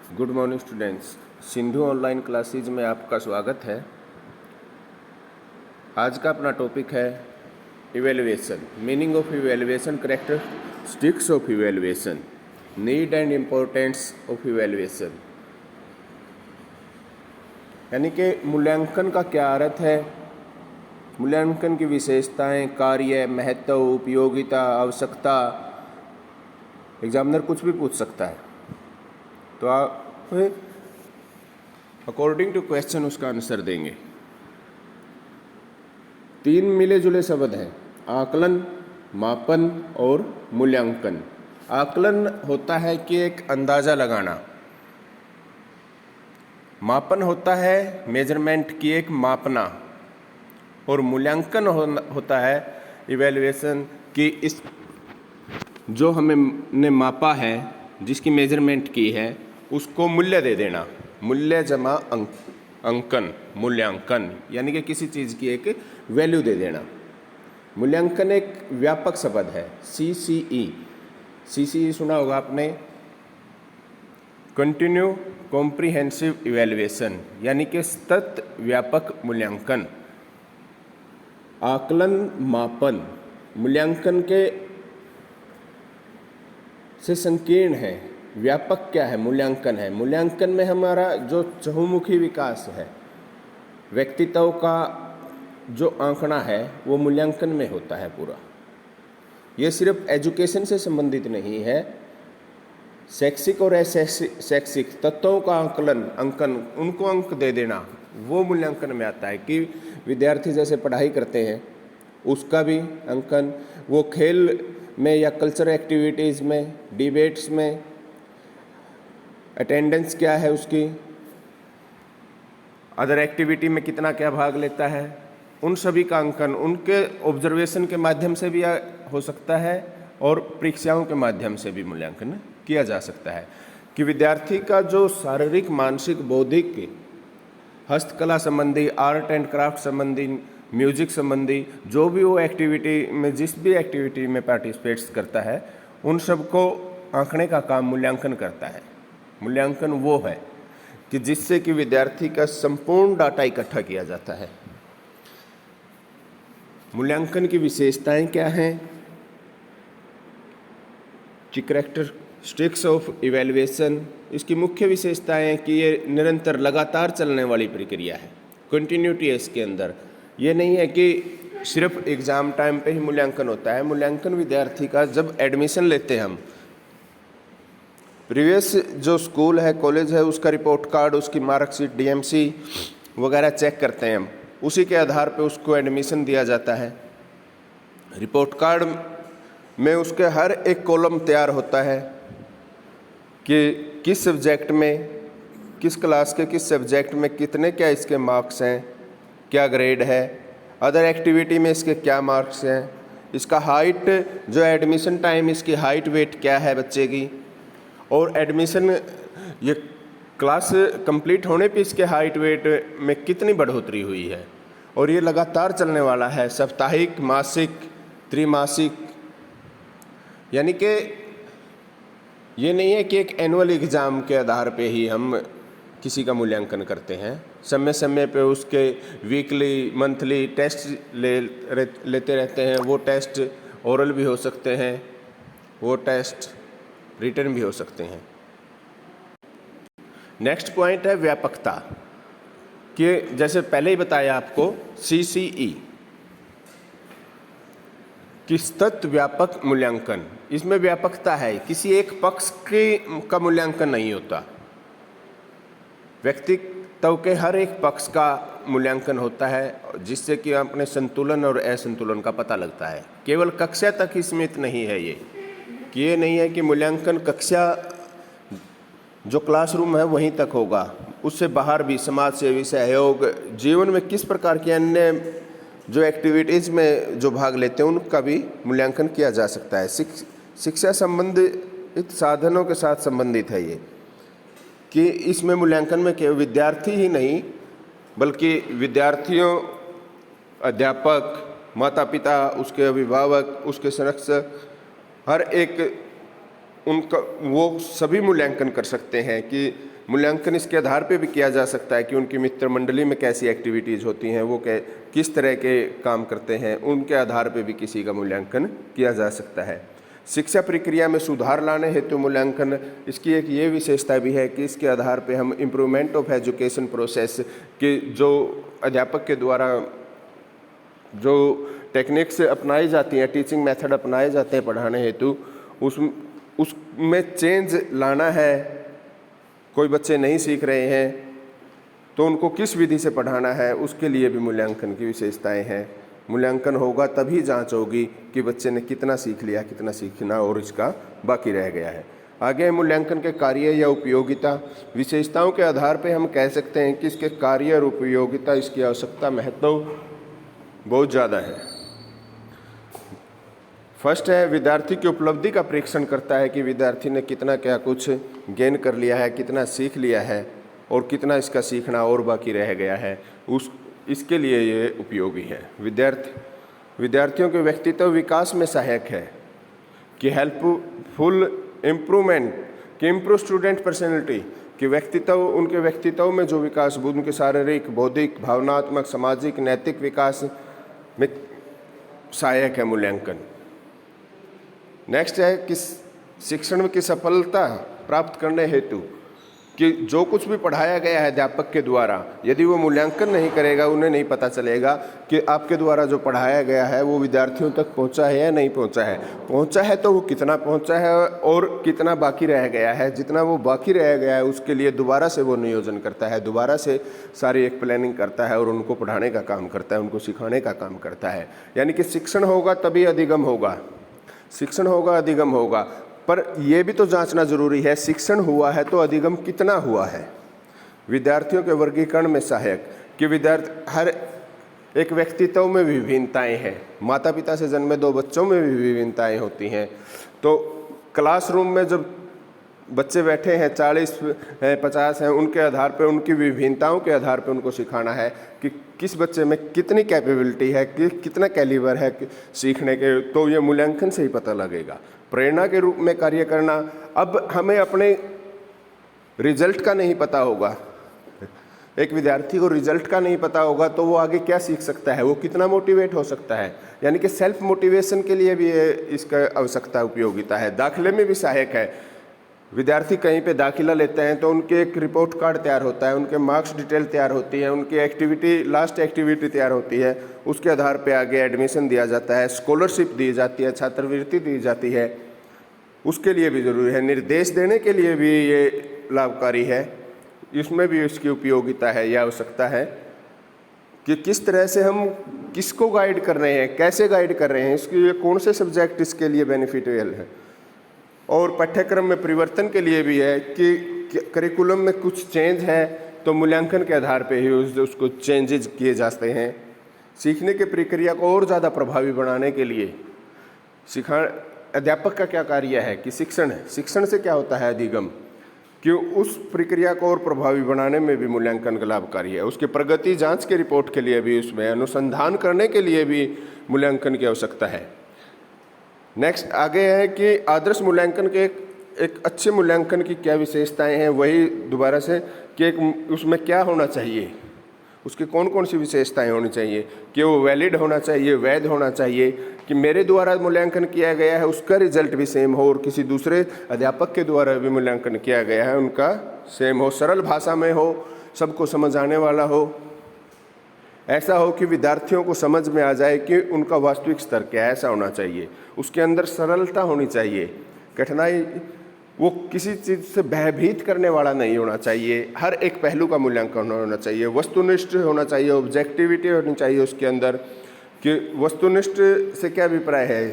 Good morning students, Sindhu online classes में आपका स्वागत है। आज का अपना टॉपिक है evaluation, meaning of evaluation, characteristics of evaluation, need and importance of evaluation. यानी कि मूल्यांकन का क्या अर्थ है, मूल्यांकन की विशेषताएं, कार्य, महत्व, उपयोगिता, आवश्यकता। एग्जामिनर कुछ भी पूछ सकता है, तो आप अकॉर्डिंग टू क्वेश्चन उसका आंसर देंगे। 3 मिले जुले शब्द हैं, आकलन, मापन और मूल्यांकन। आकलन होता है कि एक अंदाजा लगाना, मापन होता है मेजरमेंट की एक मापना, और मूल्यांकन होता है इवैल्यूएशन की इस जो हमने मापा है, जिसकी मेजरमेंट की है, उसको मूल्य दे देना। मूल्य जमा अंकन, मूल्यांकन यानी कि किसी चीज़ की एक वैल्यू दे देना। मूल्यांकन एक व्यापक शब्द है, CCE सुना होगा आपने, कंटिन्यू कॉम्प्रिहेंसिव इवैल्यूएशन, यानी कि सतत व्यापक मूल्यांकन। आकलन, मापन मूल्यांकन के से संकीर्ण है, व्यापक क्या है, मूल्यांकन है। मूल्यांकन में हमारा जो चहुमुखी विकास है, व्यक्तित्व का जो आंकड़ा है, वो मूल्यांकन में होता है पूरा। ये सिर्फ एजुकेशन से संबंधित नहीं है, शैक्षिक और अशैक्षिक तत्वों का अंकन, उनको अंक दे देना, वो मूल्यांकन में आता है। कि विद्यार्थी जैसे पढ़ाई करते हैं, उसका भी अंकन, वो खेल में या कल्चरल एक्टिविटीज़ में, डिबेट्स में अटेंडेंस क्या है उसकी, अदर एक्टिविटी में कितना क्या भाग लेता है, उन सभी का अंकन उनके ऑब्जर्वेशन के माध्यम से भी हो सकता है और परीक्षाओं के माध्यम से भी मूल्यांकन किया जा सकता है। कि विद्यार्थी का जो शारीरिक, मानसिक, बौद्धिक, हस्तकला संबंधी, आर्ट एंड क्राफ्ट संबंधी, म्यूजिक संबंधी जो भी वो एक्टिविटी में, जिस भी एक्टिविटी में पार्टिसिपेट्स करता है, उन सबको आंकने का काम मूल्यांकन करता है। मूल्यांकन वो है कि जिससे कि विद्यार्थी का संपूर्ण डाटा इकट्ठा किया जाता है। मूल्यांकन की विशेषताएं क्या हैं? कि कैरेक्टरिस्टिक्स ऑफ इवैल्यूएशन, इसकी मुख्य विशेषताएं हैं कि ये निरंतर लगातार चलने वाली प्रक्रिया है, कंटिन्यूटी है इसके अंदर। ये नहीं है कि सिर्फ एग्ज़ाम टाइम पे ही मूल्यांकन होता है। मूल्यांकन विद्यार्थी का जब एडमिशन लेते हैं हम, प्रीवियस जो स्कूल है, कॉलेज है, उसका रिपोर्ट कार्ड, उसकी मार्कशीट, DMC वगैरह चेक करते हैं हम, उसी के आधार पे उसको एडमिशन दिया जाता है। रिपोर्ट कार्ड में उसके हर एक कॉलम तैयार होता है कि किस सब्जेक्ट में, किस क्लास के किस सब्जेक्ट में कितने क्या इसके मार्क्स हैं, क्या ग्रेड है, अदर एक्टिविटी में इसके क्या मार्क्स हैं, इसका हाइट, जो एडमिशन टाइम इसकी हाइट वेट क्या है बच्चे की, और एडमिशन ये क्लास कंप्लीट होने पे इसके हाइट वेट में कितनी बढ़ोतरी हुई है। और ये लगातार चलने वाला है, साप्ताहिक, मासिक, त्रैमासिक। यानी कि ये नहीं है कि एक एनुअल एग्ज़ाम के आधार पे ही हम किसी का मूल्यांकन करते हैं। समय समय पे उसके वीकली, मंथली टेस्ट लेते रहते हैं। वो टेस्ट ओरल भी हो सकते हैं, वो टेस्ट रिटर्न भी हो सकते हैं। नेक्स्ट पॉइंट है व्यापकता, कि जैसे पहले ही बताया आपको, CCE कि सतत व्यापक मूल्यांकन। इसमें व्यापकता है, किसी एक पक्ष का मूल्यांकन नहीं होता, व्यक्तित्व के हर एक पक्ष का मूल्यांकन होता है, जिससे कि अपने संतुलन और असंतुलन का पता लगता है। केवल कक्षा तक ही सीमित नहीं है ये, कि ये नहीं है कि मूल्यांकन कक्षा जो क्लासरूम है वहीं तक होगा, उससे बाहर भी समाज सेवी, सहयोग, जीवन में किस प्रकार की अन्य जो एक्टिविटीज़ में जो भाग लेते हैं, उनका भी मूल्यांकन किया जा सकता है। शिक्षा संबंधित साधनों के साथ संबंधित है ये, कि इसमें मूल्यांकन में केवल विद्यार्थी ही नहीं, बल्कि विद्यार्थियों, अध्यापक, माता पिता, उसके अभिभावक, उसके संरक्षक, हर एक उनका वो सभी मूल्यांकन कर सकते हैं कि मूल्यांकन इसके आधार पे भी किया जा सकता है कि उनकी मित्र मंडली में कैसी एक्टिविटीज़ होती हैं, वो किस तरह के काम करते हैं, उनके आधार पे भी किसी का मूल्यांकन किया जा सकता है। शिक्षा प्रक्रिया में सुधार लाने हेतु मूल्यांकन, इसकी एक ये विशेषता भी है कि इसके आधार पे हम इम्प्रूवमेंट ऑफ एजुकेशन प्रोसेस के जो अध्यापक के द्वारा जो टेक्निक्स अपनाई जाती हैं, टीचिंग मेथड अपनाए जाते हैं पढ़ाने हेतु, उसमें चेंज लाना है। कोई बच्चे नहीं सीख रहे हैं तो उनको किस विधि से पढ़ाना है, उसके लिए भी मूल्यांकन की विशेषताएं हैं। मूल्यांकन होगा तभी जांच होगी कि बच्चे ने कितना सीख लिया, कितना सीखना और इसका बाकी रह गया है। आगे मूल्यांकन के कार्य या उपयोगिता, विशेषताओं के आधार पे हम कह सकते हैं कि इसके कार्य और उपयोगिता, इसकी आवश्यकता, महत्व बहुत ज़्यादा है। फर्स्ट है विद्यार्थी की उपलब्धि का परीक्षण करता है कि विद्यार्थी ने कितना क्या कुछ गेन कर लिया है, कितना सीख लिया है और कितना इसका सीखना और बाकी रह गया है, इसके लिए ये उपयोगी है। विद्यार्थियों के व्यक्तित्व विकास में सहायक है कि हेल्पफुल इम्प्रूवमेंट, कि इम्प्रूव स्टूडेंट पर्सनैलिटी, कि व्यक्तित्व, उनके व्यक्तित्व में जो विकास, उनके शारीरिक, बौद्धिक, भावनात्मक, सामाजिक, नैतिक विकास में सहायक है मूल्यांकन। नेक्स्ट है कि शिक्षण की सफलता प्राप्त करने हेतु कि जो कुछ भी पढ़ाया गया है अध्यापक के द्वारा, यदि वो मूल्यांकन नहीं करेगा, उन्हें नहीं पता चलेगा कि आपके द्वारा जो पढ़ाया गया है वो विद्यार्थियों तक पहुंचा है या नहीं पहुंचा है। पहुंचा है तो वो कितना पहुंचा है और कितना बाकी रह गया है। जितना वो बाकी रह गया है उसके लिए दोबारा से वो नियोजन करता है, दोबारा से सारी एक प्लानिंग करता है और उनको पढ़ाने का काम करता है, उनको सिखाने का काम करता है। यानी कि शिक्षण होगा तभी अधिगम होगा, शिक्षण होगा अधिगम होगा। पर यह भी तो जांचना जरूरी है, शिक्षण हुआ है तो अधिगम कितना हुआ है। विद्यार्थियों के वर्गीकरण में सहायक, कि विद्यार्थी, हर एक व्यक्तित्व में विभिन्नताएं हैं। माता पिता से जन्मे दो बच्चों में भी विभिन्नताएं होती हैं। तो क्लासरूम में जब बच्चे बैठे हैं, 40 हैं, 50 हैं, उनके आधार पर, उनकी विभिन्नताओं के आधार पर उनको सिखाना है कि किस बच्चे में कितनी कैपेबिलिटी है, कि कितना कैलिबर है सीखने के। तो ये मूल्यांकन से ही पता लगेगा। प्रेरणा के रूप में कार्य करना, अब हमें अपने रिजल्ट का नहीं पता होगा, एक विद्यार्थी को रिजल्ट का नहीं पता होगा तो वो आगे क्या सीख सकता है, वो कितना मोटिवेट हो सकता है। यानी कि सेल्फ मोटिवेशन के लिए भी इसका आवश्यकता, उपयोगिता है। दाखिले में भी सहायक है। विद्यार्थी कहीं पे दाखिला लेते हैं तो उनके एक रिपोर्ट कार्ड तैयार होता है, उनके मार्क्स डिटेल तैयार होती है, उनकी एक्टिविटी, लास्ट एक्टिविटी तैयार होती है, उसके आधार पे आगे एडमिशन दिया जाता है, स्कॉलरशिप दी जाती है, छात्रवृत्ति दी जाती है, उसके लिए भी ज़रूरी है। निर्देश देने के लिए भी ये लाभकारी है, इसमें भी इसकी उपयोगिता है या आवश्यकता है कि किस तरह से हम किसको गाइड कर रहे हैं, कैसे गाइड कर रहे हैं, इसके लिए कौन से सब्जेक्ट इसके लिए बेनिफिशियल है। और पाठ्यक्रम में परिवर्तन के लिए भी है कि करिकुलम में कुछ चेंज है तो मूल्यांकन के आधार पे ही उसको चेंजेस किए जाते हैं। सीखने की प्रक्रिया को और ज़्यादा प्रभावी बनाने के लिए अध्यापक का क्या कार्य है कि शिक्षण है, शिक्षण से क्या होता है अधिगम, कि उस प्रक्रिया को और प्रभावी बनाने में भी मूल्यांकन का लाभकारी है। उसकी प्रगति जांच के रिपोर्ट के लिए भी, उसमें अनुसंधान करने के लिए भी मूल्यांकन की आवश्यकता है। नेक्स्ट आगे है कि आदर्श मूल्यांकन के एक अच्छे मूल्यांकन की क्या विशेषताएं हैं, वही दोबारा से कि उसमें क्या होना चाहिए, उसकी कौन कौन सी विशेषताएं होनी चाहिए, कि वो वैलिड होना चाहिए, वैध होना चाहिए, कि मेरे द्वारा मूल्यांकन किया गया है उसका रिजल्ट भी सेम हो और किसी दूसरे अध्यापक के द्वारा भी मूल्यांकन किया गया है उनका सेम हो, सरल भाषा में हो, सबको समझ आने वाला हो, ऐसा हो कि विद्यार्थियों को समझ में आ जाए कि उनका वास्तविक स्तर क्या है, ऐसा होना चाहिए। उसके अंदर सरलता होनी चाहिए, कठिनाई, वो किसी चीज़ से भयभीत करने वाला नहीं होना चाहिए, हर एक पहलू का मूल्यांकन होना चाहिए, वस्तुनिष्ठ होना चाहिए, ऑब्जेक्टिविटी होनी चाहिए उसके अंदर। कि वस्तुनिष्ठ से क्या अभिप्राय है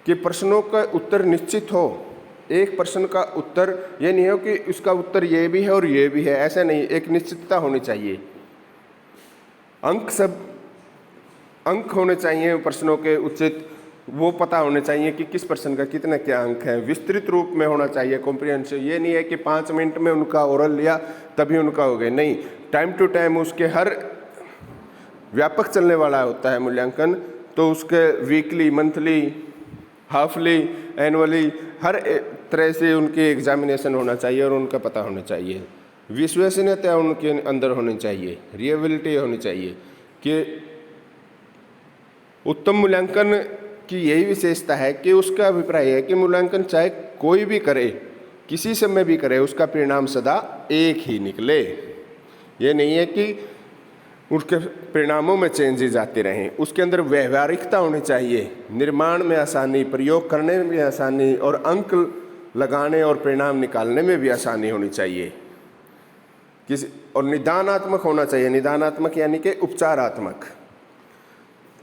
कि प्रश्नों का उत्तर निश्चित हो, एक प्रश्न का उत्तर ये नहीं हो कि उसका उत्तर ये भी है और ये भी है, ऐसा नहीं, एक निश्चितता होनी चाहिए। अंक होने चाहिए प्रश्नों के उचित, वो पता होने चाहिए कि किस प्रश्न का कितना क्या अंक है, विस्तृत रूप में होना चाहिए, कॉम्प्रिहेंसिव। ये नहीं है कि 5 मिनट में उनका ओरल लिया तभी उनका हो गया, नहीं, टाइम टू टाइम उसके हर व्यापक चलने वाला होता है मूल्यांकन। तो उसके वीकली, मंथली हाफली, एनुअली, हर तरह से उनके एग्जामिनेशन होना चाहिए और उनका पता होना चाहिए। विश्वसनीयता उनके अंदर होनी चाहिए, रियबिलिटी होनी चाहिए कि उत्तम मूल्यांकन की यही विशेषता है कि उसका अभिप्राय है कि मूल्यांकन चाहे कोई भी करे, किसी समय भी करे, उसका परिणाम सदा एक ही निकले। ये नहीं है कि उसके परिणामों में चेंजेस आते रहें। उसके अंदर व्यवहारिकता होनी चाहिए, निर्माण में आसानी, प्रयोग करने में भी आसानी और अंक लगाने और परिणाम निकालने में भी आसानी होनी चाहिए। और निदानात्मक होना चाहिए। निदानात्मक यानी कि उपचारात्मक,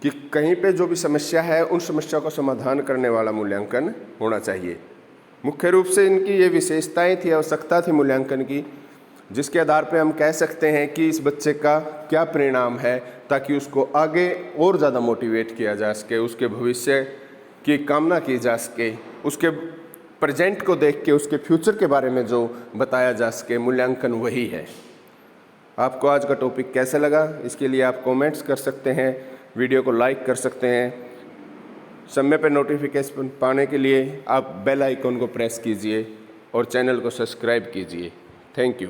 कि कहीं पे जो भी समस्या है उन समस्या का समाधान करने वाला मूल्यांकन होना चाहिए। मुख्य रूप से इनकी ये विशेषताएं थी, आवश्यकता थी मूल्यांकन की, जिसके आधार पे हम कह सकते हैं कि इस बच्चे का क्या परिणाम है, ताकि उसको आगे और ज़्यादा मोटिवेट किया जा सके, उसके भविष्य की कामना की जा सके, उसके प्रेजेंट को देख के उसके फ्यूचर के बारे में जो बताया जा सके। मूल्यांकन वही है। आपको आज का टॉपिक कैसा लगा, इसके लिए आप कमेंट्स कर सकते हैं, वीडियो को लाइक कर सकते हैं। समय पर नोटिफिकेशन पाने के लिए आप बेल आइकन को प्रेस कीजिए और चैनल को सब्सक्राइब कीजिए। Thank you.